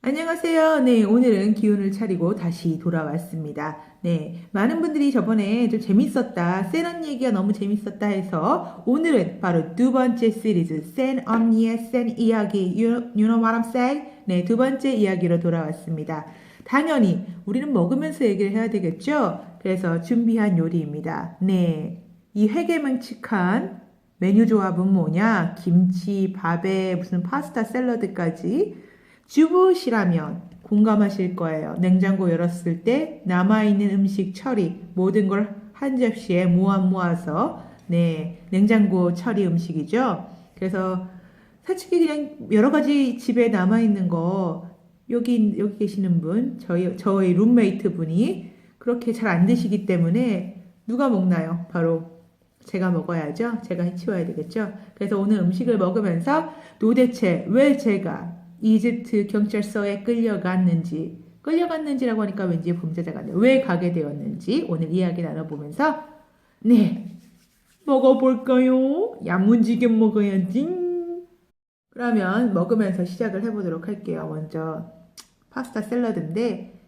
안녕하세요. 네, 오늘은 기운을 차리고 다시 돌아왔습니다. 네, 많은 분들이 저번에 좀 재밌었다, 센 언니 얘기가 너무 재밌었다 해서 오늘은 바로 두 번째 시리즈, 센 언니의 센 이야기, you know what I'm saying? 네, 두 번째 이야기로 돌아왔습니다. 당연히 우리는 먹으면서 얘기를 해야 되겠죠? 그래서 준비한 요리입니다. 네, 이 회개망측한 메뉴 조합은 뭐냐? 김치, 밥에 무슨 파스타 샐러드까지 주부시라면 공감하실 거예요. 냉장고 열었을 때 남아있는 음식 처리, 모든 걸 한 접시에 모아서, 네, 냉장고 처리 음식이죠. 그래서 솔직히 그냥 여러 가지 집에 남아있는 거, 여기 계시는 분, 저희 룸메이트 분이 그렇게 잘 안 드시기 때문에 누가 먹나요? 바로 제가 먹어야죠. 제가 해치워야 되겠죠. 그래서 오늘 음식을 먹으면서 도대체 왜 제가 이집트 경찰서에 끌려갔는지라고 하니까 왠지 범죄자 같네요. 왜 가게 되었는지 오늘 이야기 나눠보면서 네, 먹어볼까요? 야무지게 먹어야지. 그러면 먹으면서 시작을 해보도록 할게요. 먼저 파스타 샐러드인데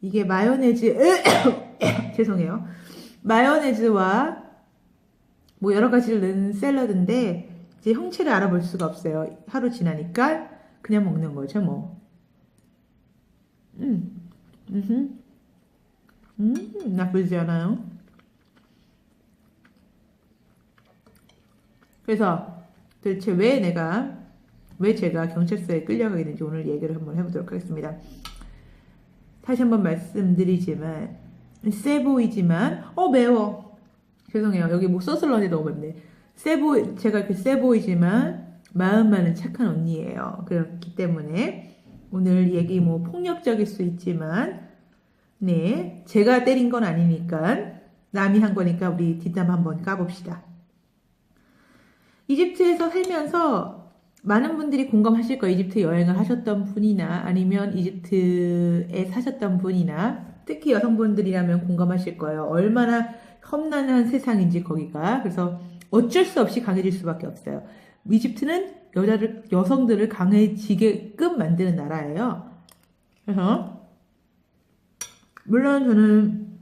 이게 마요네즈 죄송해요. 마요네즈와 뭐 여러 가지를 넣은 샐러드인데 이제 형체를 알아볼 수가 없어요. 하루 지나니까 그냥 먹는 거죠, 뭐. 음, 나쁘지 않아요. 그래서 도대체 왜 제가 경찰서에 끌려가게 된지 오늘 얘기를 한번 해보도록 하겠습니다. 다시 한번 말씀드리지만, 세 보이지만, 매워. 죄송해요. 여기 뭐 소스를 넣는데 너무 맵네. 제가 이렇게 세 보이지만, 마음만은 착한 언니예요. 그렇기 때문에 오늘 얘기 뭐 폭력적일 수 있지만 네, 제가 때린 건 아니니까 남이 한 거니까 우리 뒷담 한번 까봅시다. 이집트에서 살면서 많은 분들이 공감하실 거예요. 이집트 여행을 하셨던 분이나 아니면 이집트에 사셨던 분이나 특히 여성분들이라면 공감하실 거예요. 얼마나 험난한 세상인지 거기가. 그래서 어쩔 수 없이 강해질 수밖에 없어요. 이집트는 여성들을 강해지게끔 만드는 나라예요. 그래서, 물론 저는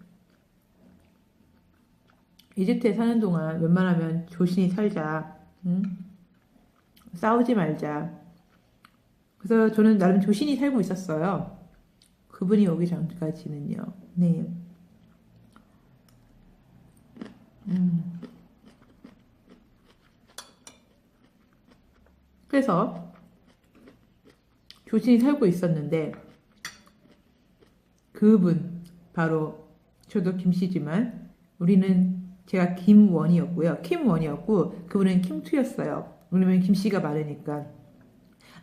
이집트에 사는 동안 웬만하면 조신히 살자, 싸우지 말자. 그래서 저는 나름 조신히 살고 있었어요. 그분이 오기 전까지는요. 네. 그래서 조신히 살고 있었는데 그분 바로 저도 김씨지만 제가 김원이었고 그분은 김투였어요. 왜냐면 김씨가 많으니까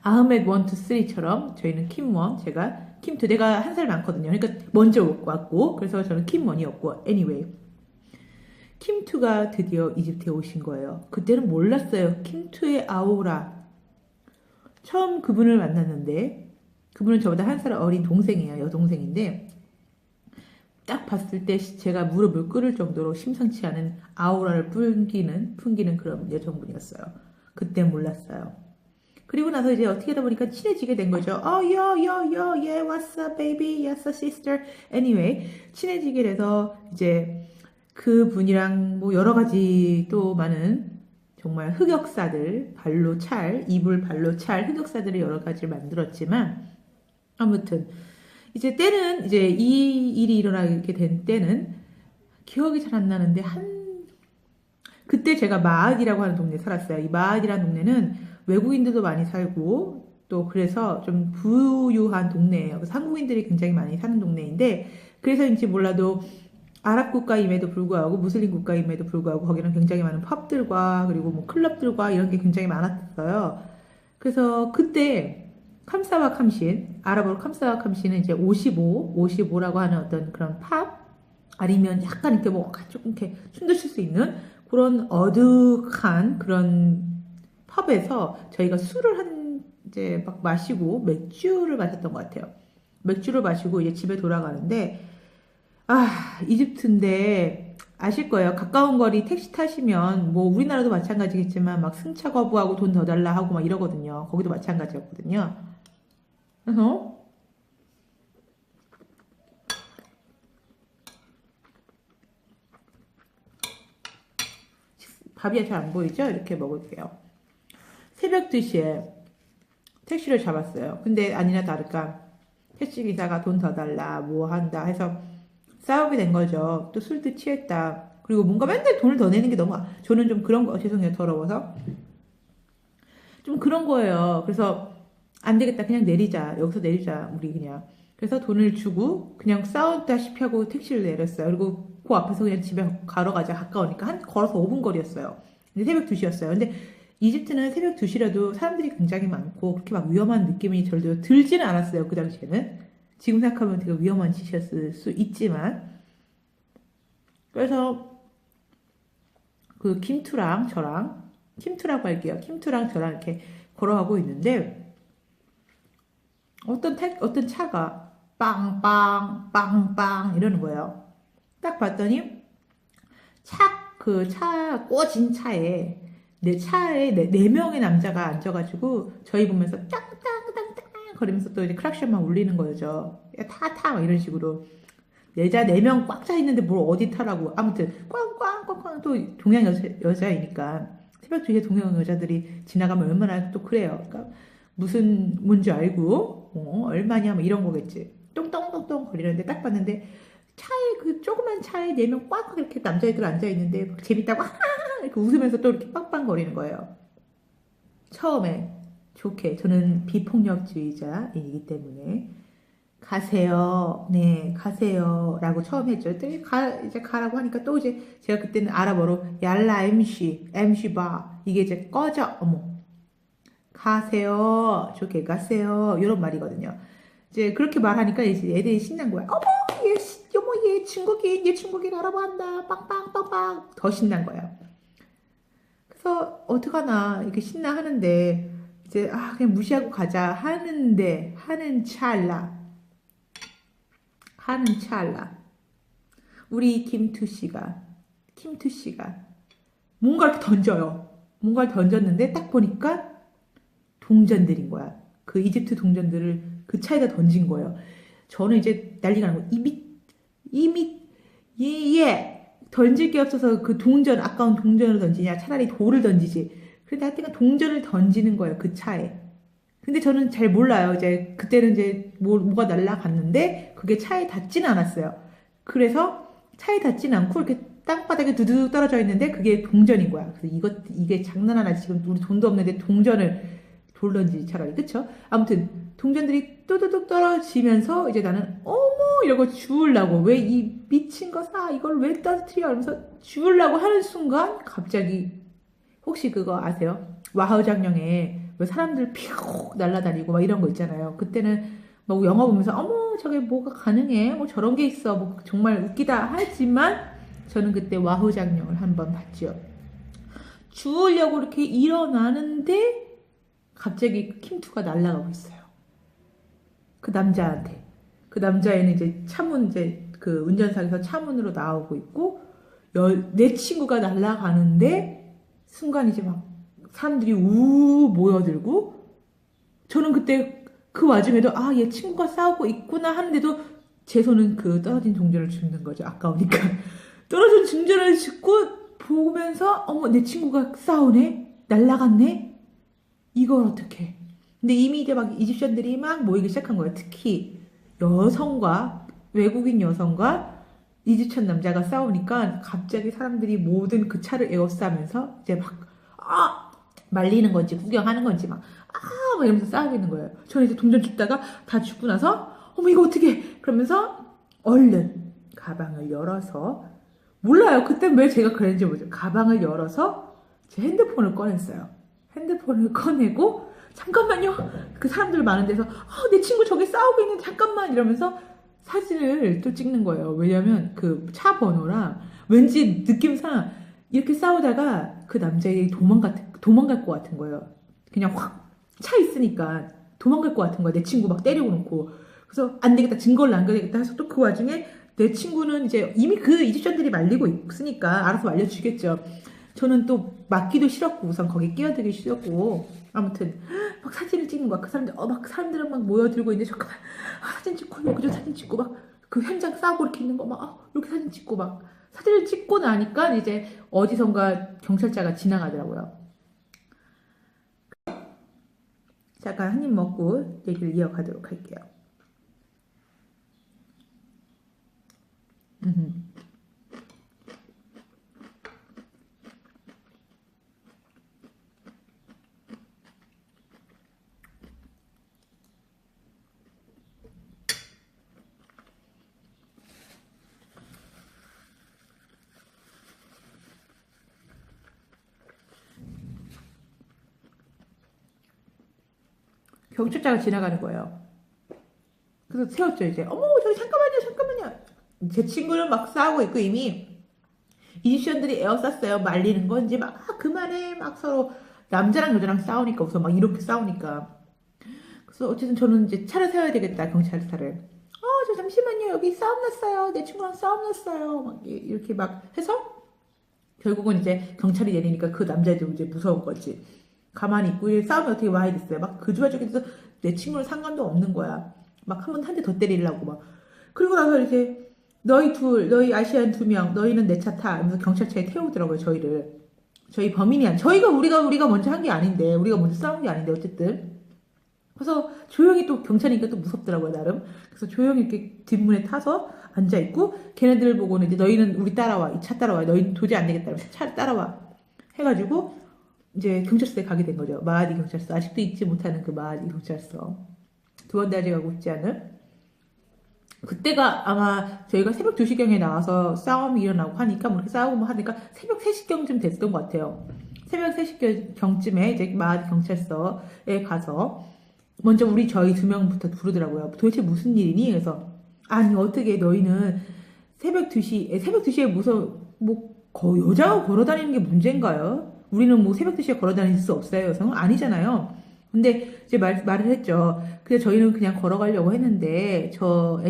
아흐메드 1, 2, 3처럼 저희는 김원, 제가 김투. 내가 한 살 많거든요. 그러니까 먼저 왔고 그래서 저는 김원이었고 anyway 김투가 드디어 이집트에 오신 거예요. 그때는 몰랐어요. 김투의 아우라. 처음 그분을 만났는데 그분은 저보다 한 살 어린 동생이에요. 여동생인데 딱 봤을 때 제가 무릎을 꿇을 정도로 심상치 않은 아우라를 풍기는 그런 여성분이었어요. 그때 몰랐어요. 그리고 나서 이제 어떻게 하다 보니까 친해지게 된 거죠. yeah, what's up, baby, yes, sister. Anyway, 친해지게 돼서 이제 그분이랑 뭐 여러 가지 또 많은 정말 흑역사들, 이불 발로 찰 흑역사들을 여러 가지를 만들었지만, 아무튼, 이제 때는, 이제 이 일이 일어나게 된 때는 기억이 잘 안 나는데, 그때 제가 마앗이라고 하는 동네에 살았어요. 이 마앗이라는 동네는 외국인들도 많이 살고, 또 그래서 좀 부유한 동네예요. 그래서 한국인들이 굉장히 많이 사는 동네인데, 그래서인지 몰라도 아랍 국가임에도 불구하고 무슬림 국가임에도 불구하고 거기는 굉장히 많은 펍들과 그리고 뭐 클럽들과 이런 게 굉장히 많았어요. 그래서 그때 캄사와 캄신, 아랍어로 캄사와 캄신은 이제 55라고 하는 어떤 그런 펍 아니면 약간 이렇게 뭐 조금 이렇게 춤도 출 수 있는 그런 어둑한 그런 펍에서 저희가 이제 막 마시고 맥주를 마셨던 것 같아요. 맥주를 마시고 이제 집에 돌아가는데 이집트인데 아실 거예요. 가까운 거리 택시 타시면 뭐 우리나라도 마찬가지겠지만 막 승차 거부하고 돈 더 달라 하고 막 이러거든요. 거기도 마찬가지였거든요. 그래서 밥이 잘 안 보이죠? 이렇게 먹을게요. 새벽 2시에 택시를 잡았어요. 근데 아니나 다를까 택시기사가 돈 더 달라 뭐 한다 해서 싸우게 된 거죠. 또 술도 취했다. 그리고 뭔가 맨날 돈을 더 내는 게 너무 저는 좀 그런 거 죄송해요. 더러워서 좀 그런 거예요. 그래서 안 되겠다. 그냥 내리자. 여기서 내리자. 우리 그냥. 그래서 돈을 주고 그냥 싸웠다시피 하고 택시를 내렸어요. 그리고 그 앞에서 그냥 집에 가러 가자. 가까우니까 걸어서 5분 거리였어요. 근데 새벽 2시였어요. 근데 이집트는 새벽 2시라도 사람들이 굉장히 많고 그렇게 막 위험한 느낌이 절대 들지는 않았어요. 그 당시에는. 지금 생각하면 되게 위험한 짓이었을 수 있지만 그래서 그 김투랑 저랑 김투라고 할게요. 김투랑 저랑 이렇게 걸어가고 있는데 어떤 차가 빵빵 빵빵 이러는 거예요. 딱 봤더니 차 꽂은 차에 네 명의 남자가 앉아가지고 저희 보면서 땅땅땅땅 거리면서 또 이제 크락션만 울리는 거죠. 야, 타 이런 식으로 여자 4명 꽉 차 있는데 뭘 어디 타라고 아무튼 꽝꽝꽝꽝 또 동양 여자이니까 새벽 2시에 동양 여자들이 지나가면 얼마나 또 그래요. 그러니까 무슨 뭔지 알고 얼마냐 뭐 이런 거겠지. 똥똥똥똥 거리는데 딱 봤는데 그 조그만 차에 4명 꽉 이렇게 남자애들 앉아 있는데 재밌다고 이렇게 웃으면서 또 이렇게 빵빵 거리는 거예요. 처음에 좋게 저는 비폭력주의자이기 때문에 가세요. 네, 가세요. 라고 처음 했죠. 이제 가라고 하니까 또 이제 제가 그때는 아랍어로 얄라 MC 봐. 이게 이제 꺼져. 어머. 가세요. 좋게 가세요. 이런 말이거든요. 이제 그렇게 말하니까 이제 애들이 신난 거야. 얘 중국인 알아본다. 빵빵빵빵. 더 신난 거야. 그래서 어떡하나 이렇게 신나 하는데 이제 그냥 무시하고 가자 하는데 하는 찰나 우리 김투 씨가 뭔가 이렇게 던져요. 뭔가를 던졌는데 딱 보니까 동전들인 거야. 그 이집트 동전들을 그 차에다 던진 거예요. 저는 이제 난리가 나고 이미 던질 게 없어서 그 아까운 동전을 던지냐 차라리 돌을 던지지. 그런데 하여튼 동전을 던지는 거예요. 그 차에. 근데 저는 잘 몰라요. 이제 그때는 이제 뭐가 날아갔는데 그게 차에 닿지는 않았어요. 그래서 차에 닿지는 않고 이렇게 땅바닥에 두두둑 떨어져 있는데 그게 동전인 거야. 그래서 이게 장난하나 지금 우리 돈도 없는데 동전을 돌 던지지 차라리 그쵸? 아무튼 동전들이 뚜두둑 떨어지면서 이제 나는 어머 이러고 주우려고 왜 이 미친 거 이걸 왜 떨어뜨려 이러면서 주우려고 하는 순간 갑자기 혹시 그거 아세요? 와우 장령에 왜 사람들 피우 날아다니고 막 이런 거 있잖아요. 그때는 막 영화 보면서 어머 저게 뭐가 가능해? 뭐 저런 게 있어. 뭐 정말 웃기다 하지만 저는 그때 와우 장령을 한번 봤죠. 주우려고 이렇게 일어나는데 갑자기 킴투가 날아가고 있어요. 그 남자한테. 그 남자애는 이제 그 운전석에서 차문으로 나오고 있고 내 친구가 날아가는데 순간 이제 막 사람들이 모여들고 저는 그때 그 와중에도 얘 친구가 싸우고 있구나 하는데도 제 손은 그 떨어진 동전을 줍는 거죠. 아까우니까. 떨어진 동전을 줍고 보면서 어머 내 친구가 싸우네? 날아갔네? 이걸 어떻게? 근데 이미 이제 막 이집션들이 막 모이기 시작한 거예요. 특히 외국인 여성과 이집션 남자가 싸우니까 갑자기 사람들이 모든 그 차를 에워싸면서 이제 막 말리는 건지 구경하는 건지 막 이러면서 싸우고 있는 거예요. 저는 이제 동전 줍다가 다 줍고 나서 어머 이거 어떻게 그러면서 얼른 가방을 열어서 몰라요. 그때 왜 제가 그랬는지 모르죠. 가방을 열어서 제 핸드폰을 꺼냈어요. 핸드폰을 꺼내고 잠깐만요. 그 사람들 많은 데서 내 친구 저기 싸우고 있는데 잠깐만 이러면서 사진을 또 찍는 거예요. 왜냐면 그 차 번호랑 왠지 느낌상 이렇게 싸우다가 그 남자애가 도망갈 것 같은 거예요. 그냥 확 차 있으니까 도망갈 것 같은 거야. 내 친구 막 때리고 놓고. 그래서 안 되겠다. 증거를 남겨야겠다 해서 또 그 와중에 내 친구는 이제 이미 그 이집션들이 말리고 있으니까 알아서 말려주겠죠. 저는 또 맞기도 싫었고 우선 거기 끼어들기 싫었고 아무튼 막 사진을 찍는 거야. 그 사람들 막 사람들은 막 모여들고 있는데 잠깐만 사진 찍고 그저 사진 찍고 막 그 현장 싸우고 이렇게 있는 거 막 이렇게 사진 찍고 막 사진을 찍고 나니까 이제 어디선가 경찰차가 지나가더라고요. 잠깐 한 입 먹고 얘기를 이어가도록 할게요. 경찰차가 지나가는 거예요. 그래서 세웠죠, 이제. 어머, 저기 잠깐만요, 잠깐만요. 제 친구는 막 싸우고 있고 이미 이집션들이 에어쌌어요. 말리는 건지 막 그만해 막 서로 남자랑 여자랑 싸우니까 우선 막 이렇게 싸우니까. 그래서 어쨌든 저는 이제 차를 세워야 되겠다, 경찰차를. 저 잠시만요, 여기 싸움 났어요. 내 친구랑 싸움 났어요. 막 이렇게 막 해서 결국은 이제 경찰이 내리니까 그 남자애도 이제 무서운 거지. 가만히 있고 싸움이 어떻게 와야 됐어요. 막 그 와중에서 내 친구는 상관도 없는 거야. 막 한 번 한 대 더 때리려고 막. 그리고 나서 이제 너희 아시안 2명, 너희는 내 차 타. 하면서 경찰차에 태우더라고요, 저희를. 저희 범인이 우리가 먼저 한 게 아닌데, 우리가 먼저 싸운 게 아닌데, 어쨌든. 그래서 조용히 또 경찰이니까 또 무섭더라고요, 나름. 그래서 조용히 이렇게 뒷문에 타서 앉아있고, 걔네들 보고는 이제 너희는 우리 따라와. 이 차 따라와. 너희는 도저히 안 되겠다. 차 따라와. 해가지고, 이제 경찰서에 가게 된 거죠. 마하디 경찰서. 아직도 잊지 못하는 그 마하디 경찰서. 2번 다시 가고 있지 않은? 그때가 아마 저희가 새벽 2시경에 나와서 싸움이 일어나고 하니까 뭐 이렇게 싸우고 하니까 새벽 3시경쯤 됐던 것 같아요. 새벽 3시경쯤에 이제 마하디 경찰서에 가서 먼저 저희 2명부터 부르더라고요. 도대체 무슨 일이니? 그래서 아니 어떻게 너희는 새벽 2시에 무슨 여자가 걸어다니는 게 문제인가요? 우리는 뭐 새벽 2시에 걸어다닐 수 없어요. 여성은 아니잖아요. 근데 이제 말을 했죠. 그래서 저희는 그냥 걸어가려고 했는데 저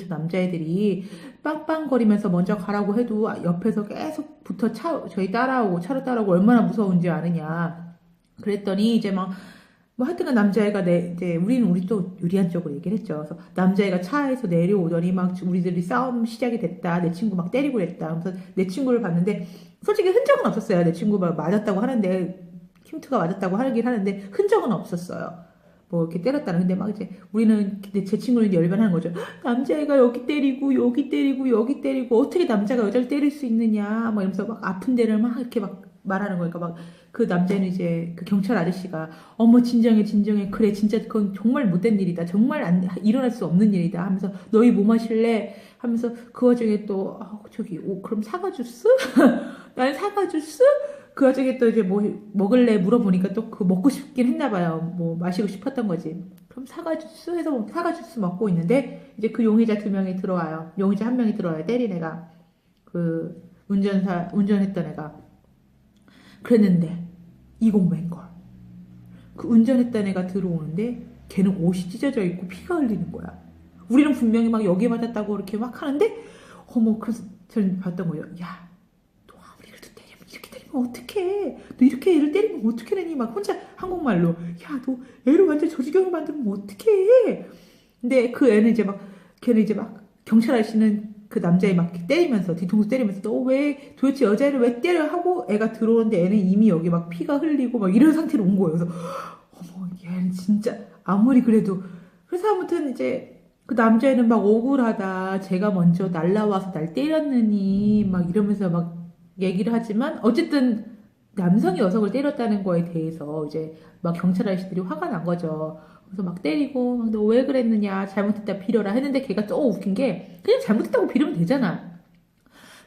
남자애들이 빵빵거리면서 먼저 가라고 해도 옆에서 계속 저희 차로 따라오고 얼마나 무서운지 아느냐. 그랬더니 이제 뭐 하여튼간 남자애가 이제 우리 또 유리한 쪽으로 얘기를 했죠. 그래서 남자애가 차에서 내려오더니 막 우리들이 싸움 시작이 됐다. 내 친구 막 때리고 그랬다. 그래서 내 친구를 봤는데 솔직히 흔적은 없었어요. 내 친구가 맞았다고 하는데 킴트가 맞았다고 하긴 하는데 흔적은 없었어요. 뭐 이렇게 때렸다는. 근데 막 이제 우리는 제 친구는 열변하는 거죠. 남자애가 여기 때리고 여기 때리고 여기 때리고 어떻게 남자가 여자를 때릴 수 있느냐 막 이러면서 막 아픈 데를 막 이렇게 막 말하는 거니까 막 그 남자는 이제 그 경찰 아저씨가 어머 진정해 그래 진짜 그건 정말 못된 일이다 정말 일어날 수 없는 일이다 하면서 너희 뭐 마실래 하면서 그 와중에 또 그럼 사과 주스 난 사과 주스 그 와중에 또 이제 뭐 먹을래 물어보니까 또 그 먹고 싶긴 했나 봐요. 뭐 마시고 싶었던 거지. 그럼 사과 주스 해서 사과 주스 먹고 있는데 이제 그 용의자 2명이 들어와요. 용의자 1명이 들어와요. 때린 애가 그 운전했던 애가 그랬는데 이공맨걸 그 운전했던 애가 들어오는데 걔는 옷이 찢어져 있고 피가 흘리는 거야. 우리는 분명히 막 여기 맞았다고 이렇게 막 하는데 그래서 저는 봤던 거예요. 야 어떡해. 너 이렇게 애를 때리면 어떻게 되니? 막 혼자 한국말로. 야, 너 애를 완전 저지경을 만들면 어떡해. 근데 그 애는 걔는 이제 막 경찰 아저씨는 그 남자애 막 때리면서, 뒤통수 때리면서 너 도대체 여자애를 왜 때려? 하고 애가 들어오는데 애는 이미 여기 막 피가 흘리고 막 이런 상태로 온 거예요. 그래서, 어머, 얘는 진짜 아무리 그래도. 그래서 아무튼 이제 그 남자애는 막 억울하다. 제가 먼저 날라와서 날 때렸느니. 막 이러면서 막 얘기를 하지만 어쨌든 남성이 여성을 때렸다는 거에 대해서 이제 막 경찰 아저씨들이 화가 난 거죠. 그래서 막 때리고 너 왜 그랬느냐 잘못했다 빌어라 했는데 걔가 또 웃긴 게 그냥 잘못했다고 빌으면 되잖아.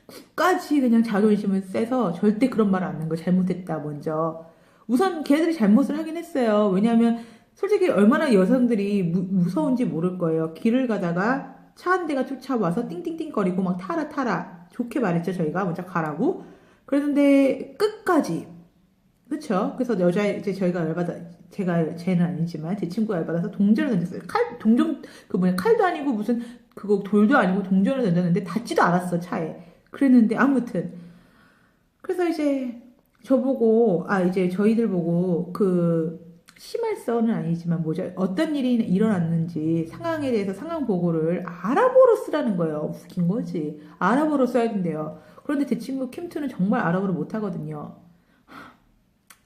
끝까지 그냥 자존심을 세서 절대 그런 말을 안 하는 거 잘못했다 먼저. 우선 걔네들이 잘못을 하긴 했어요. 왜냐하면 솔직히 얼마나 여성들이 무서운지 모를 거예요. 길을 가다가 차 한 대가 쫓아와서 띵띵띵거리고 막 타라 좋게 말했죠. 저희가 먼저 가라고. 그랬는데 끝까지 그쵸? 그래서 이제 저희가 열받아 쟤는 아니지만 제 친구가 열받아서 동전을 던졌어요. 칼도 아니고 무슨 그거 돌도 아니고 동전을 던졌는데 닿지도 않았어 차에. 그랬는데 아무튼 그래서 이제 이제 저희들 보고 그 심할서는 아니지만 뭐죠? 어떤 일이 일어났는지 상황에 대해서 상황 보고를 아랍어로 쓰라는 거예요. 웃긴 거지. 아랍어로 써야 된대요. 그런데 제 친구 킴투는 정말 아랍어를 못하거든요.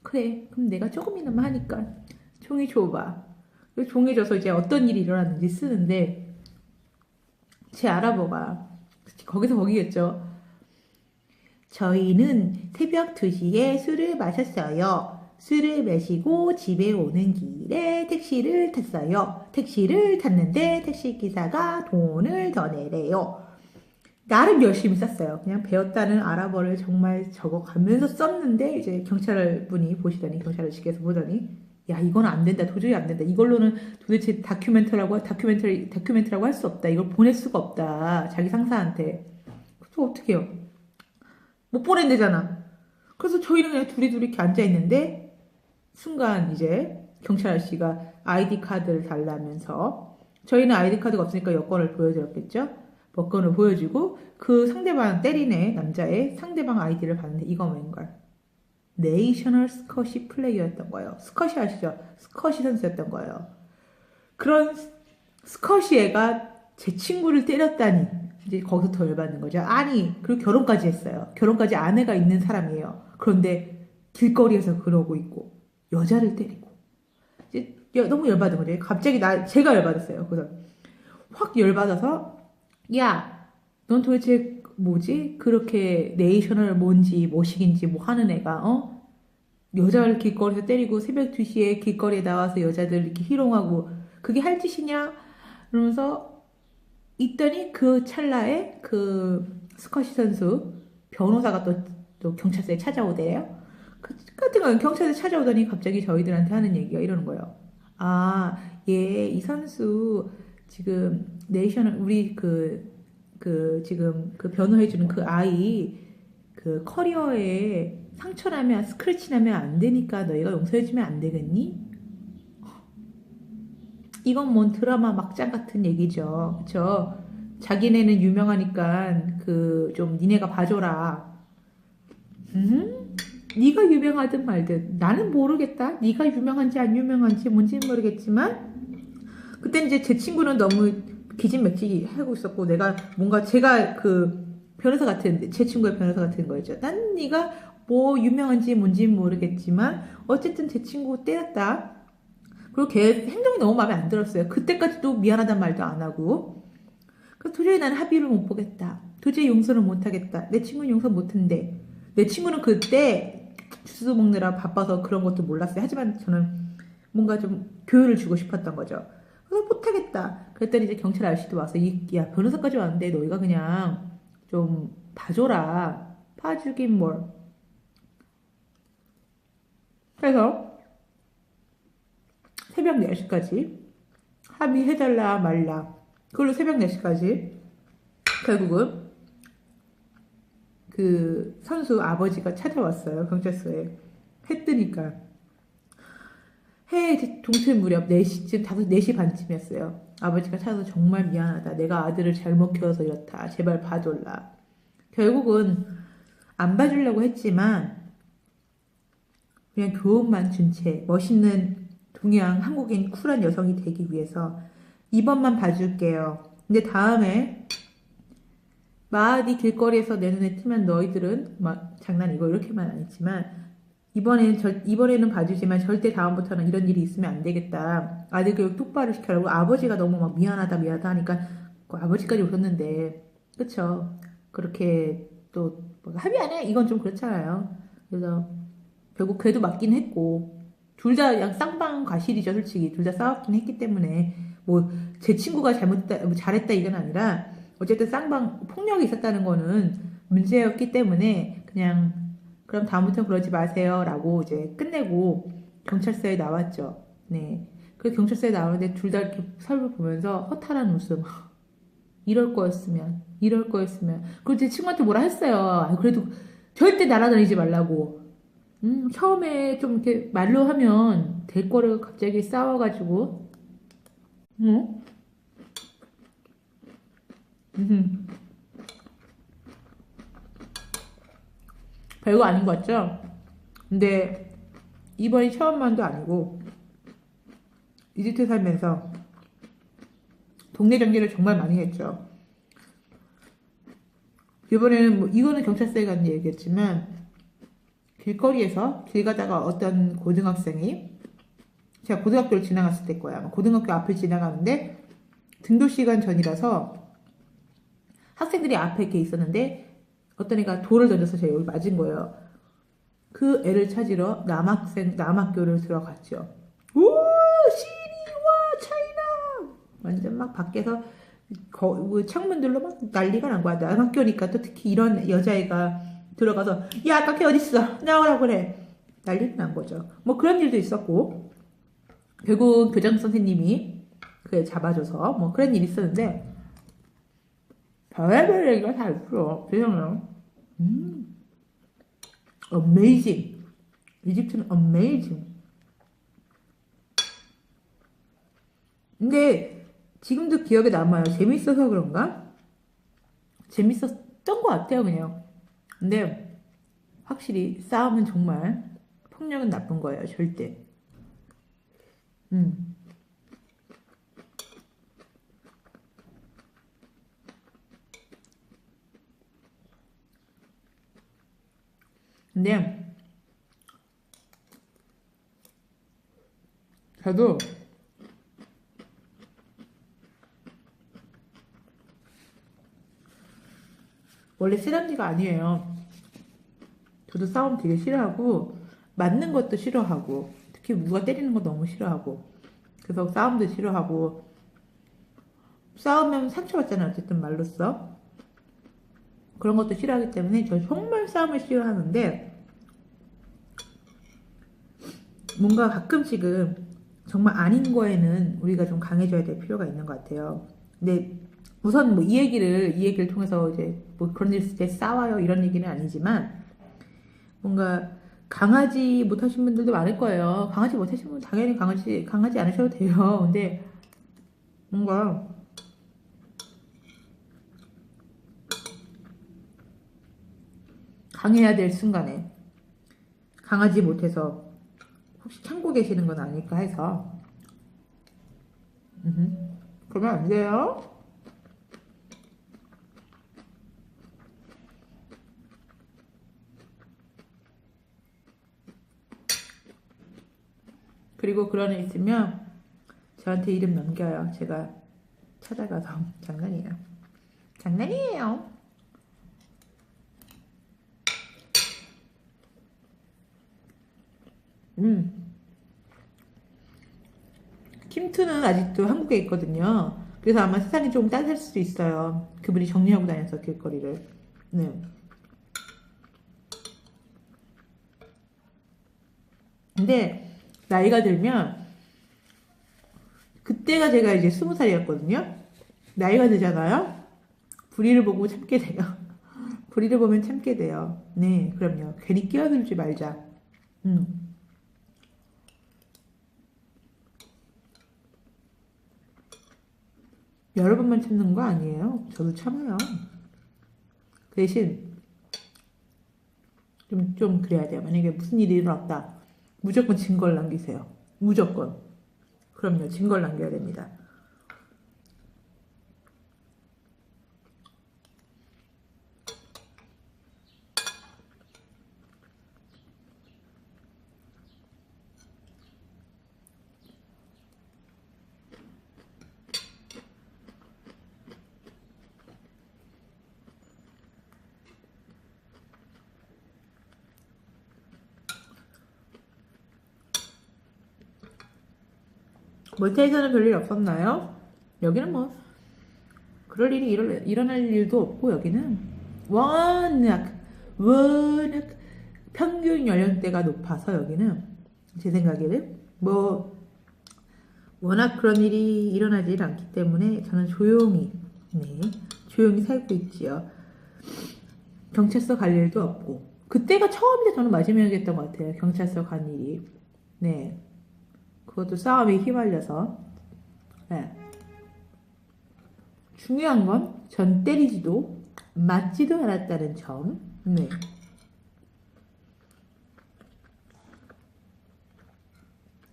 그래, 그럼 내가 조금이나마 하니까 종이 줘봐. 그 종이 줘서 이제 어떤 일이 일어났는지 쓰는데 제 아랍어가 거기서 거기겠죠. 저희는 새벽 2시에 술을 마셨어요. 술을 마시고 집에 오는 길에 택시를 탔어요. 택시를 탔는데 택시기사가 돈을 더 내래요. 나름 열심히 썼어요. 그냥 배웠다는 아랍어를 정말 적어가면서 썼는데 이제 경찰분이 보시더니 경찰아저씨께서 보더니 야 이건 안 된다. 도저히 안 된다. 이걸로는 도대체 다큐멘터라고 할 수 없다. 이걸 보낼 수가 없다. 자기 상사한테. 그래서 어떻게 해요? 못 보낸대잖아. 그래서 저희는 그냥 둘이 이렇게 앉아 있는데 순간 이제 경찰 아저씨가 아이디 카드를 달라면서 저희는 아이디 카드가 없으니까 여권을 보여드렸겠죠. 여권을 보여주고 그 상대방 때리네 남자의 상대방 아이디를 봤는데 이거 웬걸? 네이셔널 스쿼시 플레이어였던 거예요. 스쿼시 아시죠? 스쿼시 선수였던 거예요. 그런 스쿼시 애가 제 친구를 때렸다니 이제 거기서 더 열받는 거죠. 아니 그리고 결혼까지 했어요. 결혼까지 아내가 있는 사람이에요. 그런데 길거리에서 그러고 있고 여자를 때리고 이제 너무 열받은 거죠. 갑자기 제가 열받았어요. 그래서 확 열받아서 야, 넌 도대체 뭐지? 그렇게 네이셔널 뭔지 뭐식인지 뭐 하는 애가 여자를 길거리에서 때리고 새벽 2시에 길거리에 나와서 여자들 이렇게 희롱하고 그게 할 짓이냐? 그러면서 있더니 그 찰나에 그 스쿼시 선수 변호사가 또 경찰서에 찾아오대요. 같은 건 경찰서에 찾아오더니 갑자기 저희들한테 하는 얘기가 이러는 거예요. 아, 예, 이 선수 지금 네이셔널 우리 지금 그 변호해주는 그 아이 그 커리어에 상처나면 스크래치나면 안 되니까 너희가 용서해주면 안 되겠니? 이건 뭔 드라마 막장 같은 얘기죠. 그쵸? 자기네는 유명하니까 그 좀 니네가 봐줘라. 네가 유명하든 말든 나는 모르겠다. 네가 유명한지 안 유명한지 뭔지는 모르겠지만 그때 이제 제 친구는 너무 기진맥진이 하고 있었고 내가 뭔가 제가 그 변호사 같은 제 친구의 변호사 같은 거였죠. 난 네가 뭐 유명한지 뭔지는 모르겠지만 어쨌든 제 친구 때렸다. 그리고 걔 행동이 너무 마음에 안 들었어요. 그때까지도 미안하단 말도 안 하고. 그래서 도저히 나는 합의를 못 보겠다. 도저히 용서를 못 하겠다. 내 친구는 용서 못 한대. 내 친구는 그때 주스 먹느라 바빠서 그런 것도 몰랐어요. 하지만 저는 뭔가 좀 교훈을 주고 싶었던 거죠. 그래서 못하겠다. 그랬더니 이제 경찰 아저씨도 와서 야 변호사까지 왔는데 너희가 그냥 좀 봐줘라. 봐주긴 뭘. 그래서 새벽 4시까지 합의해달라 말라. 그걸로 새벽 4시까지 결국은 그 선수 아버지가 찾아왔어요. 경찰서에. 해 뜨니까. 해 동틀 무렵 4시쯤, 4시 반쯤이었어요. 아버지가 찾아서 정말 미안하다. 내가 아들을 잘못 키워서 이렇다. 제발 봐줄라. 결국은 안 봐주려고 했지만 그냥 교훈만 준 채 멋있는 동양 한국인 쿨한 여성이 되기 위해서 이번만 봐줄게요. 근데 다음에 마하디 길거리에서 내 눈에 띄면 너희들은 막 장난이고 이렇게만 안 했지만 이번에는 봐주지만 절대 다음부터는 이런 일이 있으면 안 되겠다. 아들 교육 똑바로 시켜라고 아버지가 너무 막 미안하다 하니까 그 아버지까지 오셨는데 그쵸? 그렇게 또 합의 안 해? 이건 좀 그렇잖아요. 그래서 결국 걔도 맞긴 했고 둘 다 그냥 쌍방 과실이죠. 솔직히 둘 다 싸웠긴 했기 때문에 뭐 제 친구가 잘못했다 잘했다 이건 아니라 어쨌든 쌍방 폭력이 있었다는 거는 문제였기 때문에 그냥 그럼 다음부터 그러지 마세요 라고 이제 끝내고 경찰서에 나왔죠. 네. 그 경찰서에 나오는데 둘 다 이렇게 서로 보면서 허탈한 웃음. 이럴 거였으면 그리고 제 친구한테 뭐라 했어요. 그래도 절대 날아다니지 말라고. 처음에 좀 이렇게 말로 하면 될 거를 갑자기 싸워가지고 별거 아닌 것 같죠? 근데 이번이 처음만도 아니고 이집트 살면서 동네 정리를 정말 많이 했죠. 이번에는 뭐 이거는 경찰서에 간 얘기였지만 길거리에서 길 가다가 어떤 고등학생이 제가 고등학교를 지나갔을 때 거야. 고등학교 앞을 지나가는데 등교 시간 전이라서 학생들이 앞에 이렇게 있었는데 어떤 애가 돌을 던져서 제 여기 맞은 거예요. 그 애를 찾으러 남학교를 들어갔죠. 오, 시리와 차이나! 완전 막 밖에서 창문들로 막 난리가 난 거야. 남학교니까 또 특히 이런 여자애가 들어가서 야, 카페 어딨어? 나오라고 그래. 난리가 난 거죠. 뭐 그런 일도 있었고 결국 교장 선생님이 그 잡아줘서 뭐 그런 일이 있었는데 별의별 얘기가 다 있어. 그냥 amazing. 이집트는 amazing. 근데 지금도 기억에 남아요. 재밌어서 그런가? 재밌었던 것 같아요, 그냥. 근데 확실히 싸움은 정말 폭력은 나쁜 거예요, 절대. 음. 근데 저도 원래 쓰담지가 아니에요. 저도 싸움 되게 싫어하고 맞는 것도 싫어하고 특히 누가 때리는 거 너무 싫어하고 그래서 싸움도 싫어하고 싸우면 상처받잖아요. 어쨌든 말로써 그런 것도 싫어하기 때문에 저 정말 싸움을 싫어하는데 뭔가 가끔씩은 정말 아닌 거에는 우리가 좀 강해져야 될 필요가 있는 것 같아요. 근데 우선 뭐 이 얘기를 통해서 이제 뭐 그런 일 있을 때 싸워요 이런 얘기는 아니지만 뭔가 강하지 못하신 분들도 많을 거예요. 강하지 못하신 분은 당연히 강하지 않으셔도 돼요. 근데 뭔가 강해야 될 순간에 강하지 못해서 혹시 참고 계시는 건 아닐까 해서 그러면 안 돼요. 그리고 그런 애 있으면 저한테 이름 넘겨요. 제가 찾아가서 장난이에요. 장난이에요. 킴투는 아직도 한국에 있거든요. 그래서 아마 세상이 조금 따뜻할 수도 있어요. 그분이 정리하고 다녀서 길거리를. 네. 근데 나이가 들면 그때가 제가 이제 20살이었거든요. 나이가 들잖아요. 불의를 보고 참게 돼요. 불의를 보면 참게 돼요. 네, 그럼요. 괜히 끼어들지 말자. 음. 여러 번만 참는 거 아니에요. 저도 참아요. 그 대신 좀 그래야 돼요. 만약에 무슨 일이 일어났다. 무조건 증거를 남기세요. 무조건. 그럼요. 증거를 남겨야 됩니다. 멀타에서는 별일 없었나요? 여기는 뭐 그럴 일이 일어날 일도 없고 여기는 워낙 워낙 평균 연령대가 높아서 여기는 제 생각에는 뭐 워낙 그런 일이 일어나지 않기 때문에 저는 조용히 살고 있지요. 경찰서 갈 일도 없고 그때가 처음이자 저는 마지막이었던 것 같아요. 경찰서 간 일이. 네, 그것도 싸움에 휘말려서. 네. 중요한 건 전 때리지도 맞지도 않았다는 점. 네.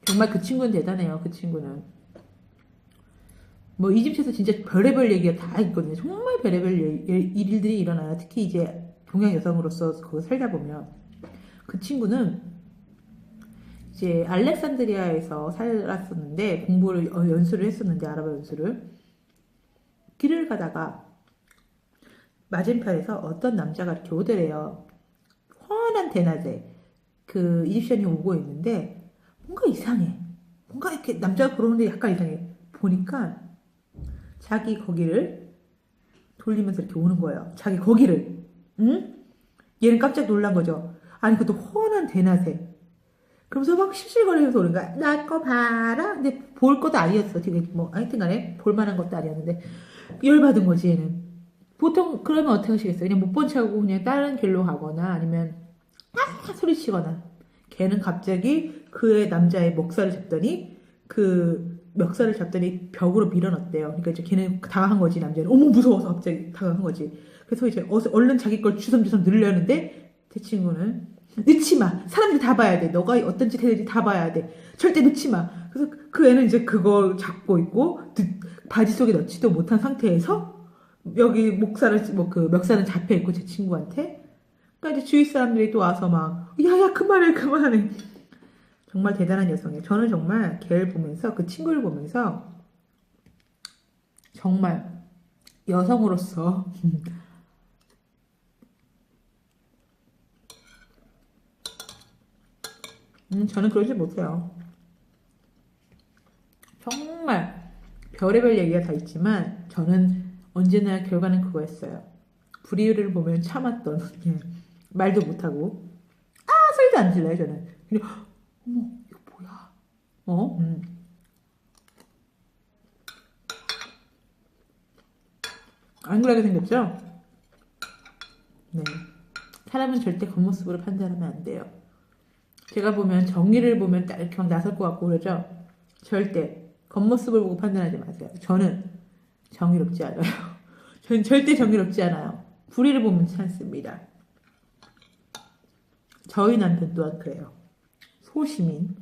정말 그 친구는 대단해요. 그 친구는. 뭐 이집트에서 진짜 별의별 얘기가 다 있거든요. 정말 별의별 일들이 일어나요. 특히 이제 동양 여성으로서 그거 살다 보면 그 친구는 이제 알렉산드리아에서 살았었는데 공부를 연수를 했었는데 아랍어 연수를 길을 가다가 맞은편에서 어떤 남자가 이렇게 오더래요. 환한 대낮에 그 이집션이 오고 있는데 뭔가 이상해. 뭔가 이렇게 남자가 걸어오는데 약간 이상해. 보니까 자기 거기를 돌리면서 이렇게 오는 거예요. 자기 거기를. 응? 얘는 깜짝 놀란 거죠. 아니 그것도 환한 대낮에. 그러면서 막 실실거리면서 오는 거야. 나 거 봐라. 근데 볼 것도 아니었어. 되게 뭐 하여튼간에 볼 만한 것도 아니었는데 열받은 거지 얘는. 보통 그러면 어떻게 하시겠어요? 그냥 못 본 척하고 그냥 다른 길로 가거나 아니면 소리치거나. 걔는 갑자기 그의 남자의 멱살을 잡더니 그 멱살을 잡더니 벽으로 밀어넣었대요. 그러니까 이제 걔는 당황한 거지 남자는. 어머 무서워서 갑자기 당황한 거지. 그래서 이제 얼른 자기 걸 주섬주섬 늘려는데 제 친구는 넣지 마. 사람들이 다 봐야 돼. 너가 어떤 짓 해야지 다 봐야 돼. 절대 넣지 마. 그래서 그 애는 이제 그걸 잡고 있고 바지 속에 넣지도 못한 상태에서 여기 목살을 그 멱살은 잡혀 있고 제 친구한테. 그러니까 이제 주위 사람들이 또 와서 막 야야 그만해 그만해. 정말 대단한 여성이에요. 저는 정말 걔를 보면서 그 친구를 보면서 정말 여성으로서 저는 그러지 못해요. 정말 별의별 얘기가 다 있지만 저는 언제나 결과는 그거였어요. 불의를 보면 참았던 예, 말도 못하고 소리도 안 질러요 저는. 그냥 어머 이거 뭐야? 안 그러게 생겼죠? 네. 사람은 절대 겉모습으로 판단하면 안 돼요. 제가 보면 정의를 보면 딱 이렇게 막 나설 것 같고 그러죠? 절대 겉모습을 보고 판단하지 마세요. 저는 정의롭지 않아요. 저는 절대 정의롭지 않아요. 불의를 보면 참습니다. 저희 남편 또한 그래요. 소시민.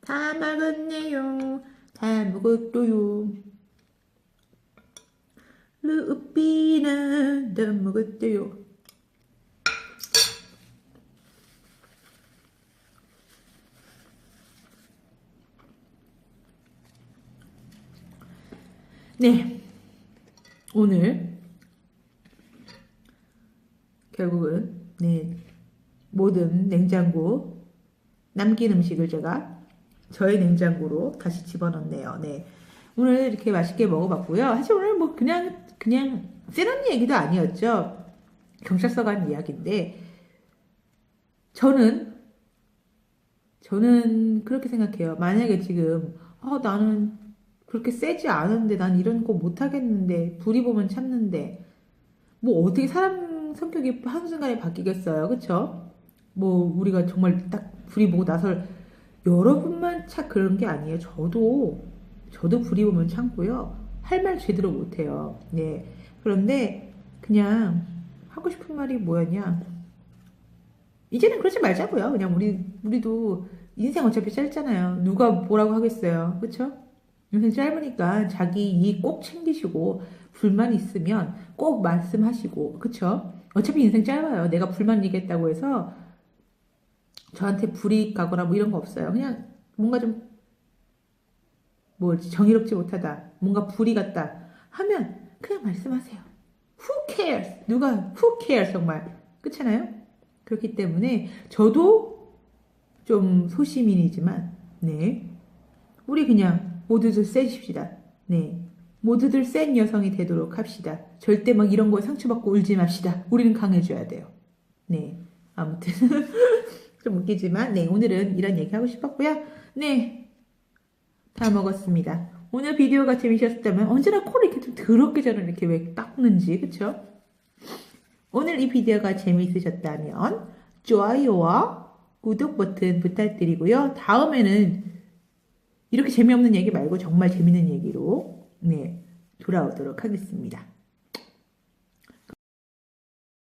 다 먹었네요. 다 먹었어요. 루피는 다 먹었대요. 네, 오늘 결국은 네 모든 냉장고 남긴 음식을 제가 저의 냉장고로 다시 집어넣네요. 네, 오늘 이렇게 맛있게 먹어봤고요. 사실 오늘 뭐 그냥 쓰는 얘기도 아니었죠. 경찰서 간 이야기인데 저는 그렇게 생각해요. 만약에 지금 나는 그렇게 세지 않은데 난 이런 거 못하겠는데 불이 보면 참는데 뭐 어떻게 사람 성격이 한순간에 바뀌겠어요. 그쵸? 뭐 우리가 정말 딱 불이 보고 나설 여러분만 착 그런 게 아니에요. 저도 불이 보면 참고요. 할 말 제대로 못해요. 네. 그런데 그냥 하고 싶은 말이 뭐였냐? 이제는 그러지 말자고요. 그냥 우리도 인생 어차피 짧잖아요. 누가 뭐라고 하겠어요. 그쵸? 인생 짧으니까 자기 이익 꼭 챙기시고 불만 있으면 꼭 말씀하시고 그쵸? 어차피 인생 짧아요. 내가 불만 얘기했다고 해서 저한테 불이익 가거나 뭐 이런 거 없어요. 그냥 뭔가 좀 정의롭지 못하다. 뭔가 불이 같다 하면 그냥 말씀하세요. Who cares? who cares 정말. 그렇잖아요? 그렇기 때문에 저도 좀 소시민이지만 네. 우리 그냥 모두들 세십시다. 네. 모두들 센 여성이 되도록 합시다. 절대 막 이런 거에 상처받고 울지 맙시다. 우리는 강해져야 돼요. 네. 아무튼 좀 웃기지만 네. 오늘은 이런 얘기 하고 싶었고요. 네. 다 먹었습니다. 오늘 비디오가 재미있었다면 언제나 코를 이렇게 좀 더럽게 저는 이렇게 왜 닦는지 그쵸? 오늘 이 비디오가 재미있으셨다면 좋아요와 구독 버튼 부탁드리고요. 다음에는 이렇게 재미없는 얘기 말고 정말 재밌는 얘기로 네, 돌아오도록 하겠습니다.